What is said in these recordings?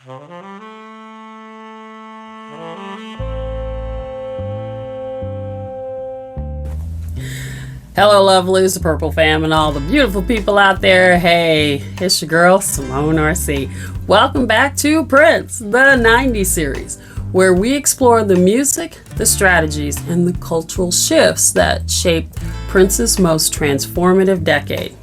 Hello, Lovelies, the Purple Fam, and all the beautiful people out there. Hey, it's your girl, Simone RC. Welcome back to Prince, the 90s series, where we explore the music, the strategies, and the cultural shifts that shaped Prince's most transformative decade.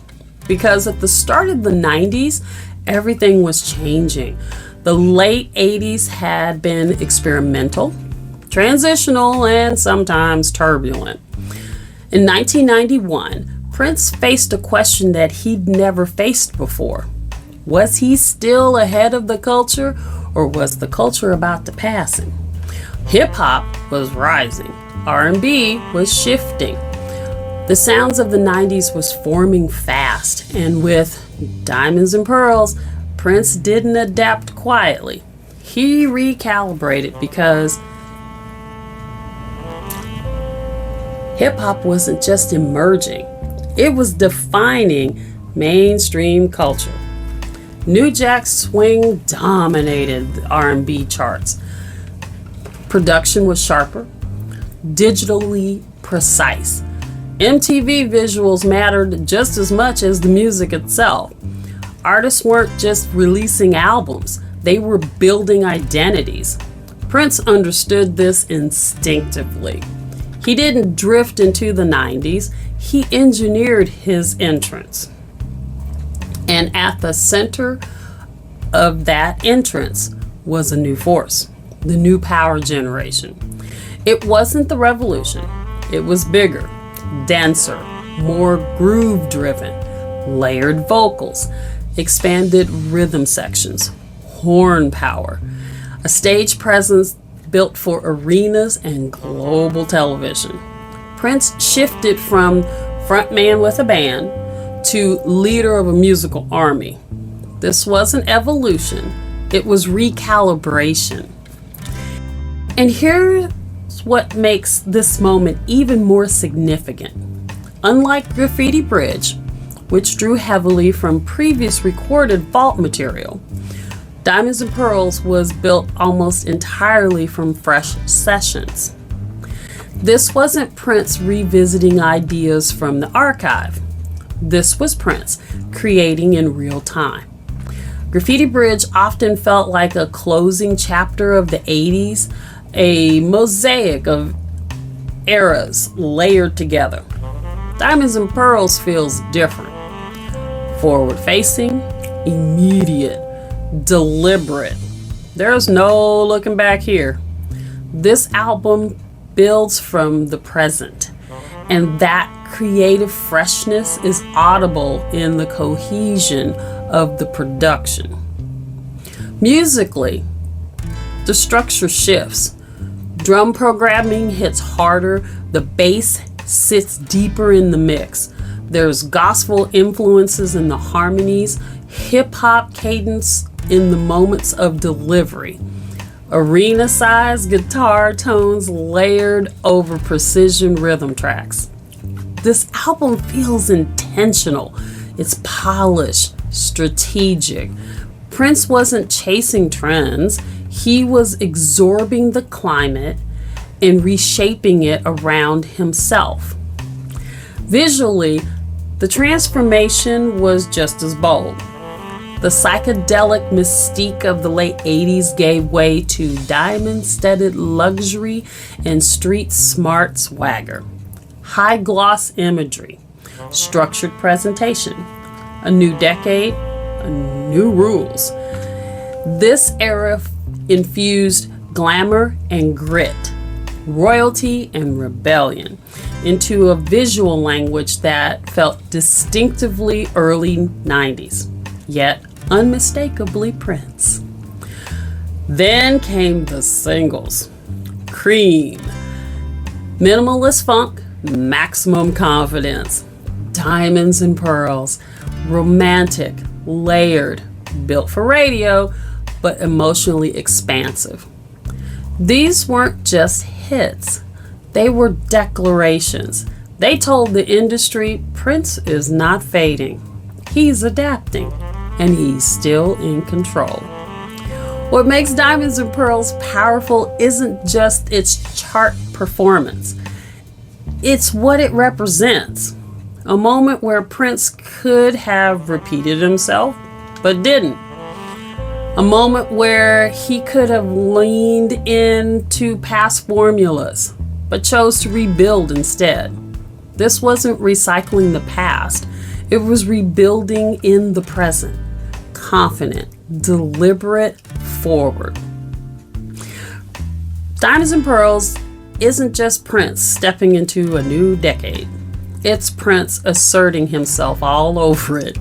Because at the start of the 90s, everything was changing. The late 80s had been experimental, transitional, and sometimes turbulent. In 1991, Prince faced a question that he'd never faced before. Was he still ahead of the culture, or was the culture about to pass him? Hip-hop was rising. R&B was shifting. The sounds of the 90s was forming fast, and with Diamonds and Pearls, Prince didn't adapt quietly. He recalibrated because hip-hop wasn't just emerging, it was defining mainstream culture. New Jack Swing dominated the R&B charts. Production was sharper, digitally precise. MTV visuals mattered just as much as the music itself. Artists weren't just releasing albums, they were building identities. Prince understood this instinctively. He didn't drift into the 90s, he engineered his entrance. And at the center of that entrance was a new force, the new power generation. It wasn't the revolution, it was bigger, denser, more groove-driven, layered vocals, expanded rhythm sections, horn power, a stage presence built for arenas and global television. Prince shifted from frontman with a band to leader of a musical army. This wasn't evolution, it was recalibration. And here's what makes this moment even more significant. Unlike Graffiti Bridge, which drew heavily from previous recorded vault material, Diamonds and Pearls was built almost entirely from fresh sessions. This wasn't Prince revisiting ideas from the archive. This was Prince creating in real time. Graffiti Bridge often felt like a closing chapter of the 80s, a mosaic of eras layered together. Diamonds and Pearls feels different. Forward-facing, immediate, deliberate. There's no looking back here. This album builds from the present, and that creative freshness is audible in the cohesion of the production. Musically, the structure shifts. Drum programming hits harder, the bass sits deeper in the mix. There's gospel influences in the harmonies, hip-hop cadence in the moments of delivery. Arena-sized guitar tones layered over precision rhythm tracks. This album feels intentional. It's polished, strategic. Prince wasn't chasing trends. He was absorbing the climate and reshaping it around himself. Visually, the transformation was just as bold. The psychedelic mystique of the late 80s gave way to diamond-studded luxury and street-smart swagger. High-gloss imagery, structured presentation, a new decade, new rules. This era infused glamour and grit, royalty and rebellion into a visual language that felt distinctively early 90s, yet unmistakably Prince. Then came the singles. Cream, minimalist funk, maximum confidence, Diamonds and Pearls, romantic, layered, built for radio, but emotionally expansive. These weren't just hits, they were declarations. They told the industry Prince is not fading, he's adapting, and he's still in control. What makes Diamonds and Pearls powerful isn't just its chart performance. It's what it represents. A moment where Prince could have repeated himself, but didn't. A moment where he could have leaned into past formulas, but chose to rebuild instead. This wasn't recycling the past. It was rebuilding in the present. Confident, deliberate, forward. Diamonds and Pearls isn't just Prince stepping into a new decade. It's Prince asserting himself all over it.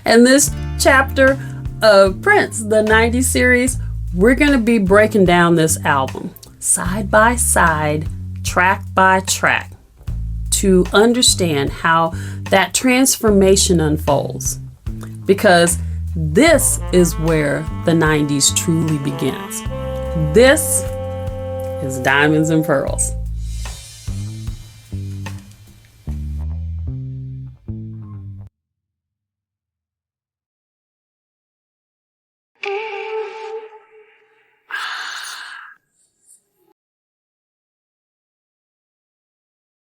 And this chapter of Prince, the 90s series, we're going to be breaking down this album side by side, track by track, to understand how that transformation unfolds. Because this is where the 90s truly begins. This is Diamonds and Pearls.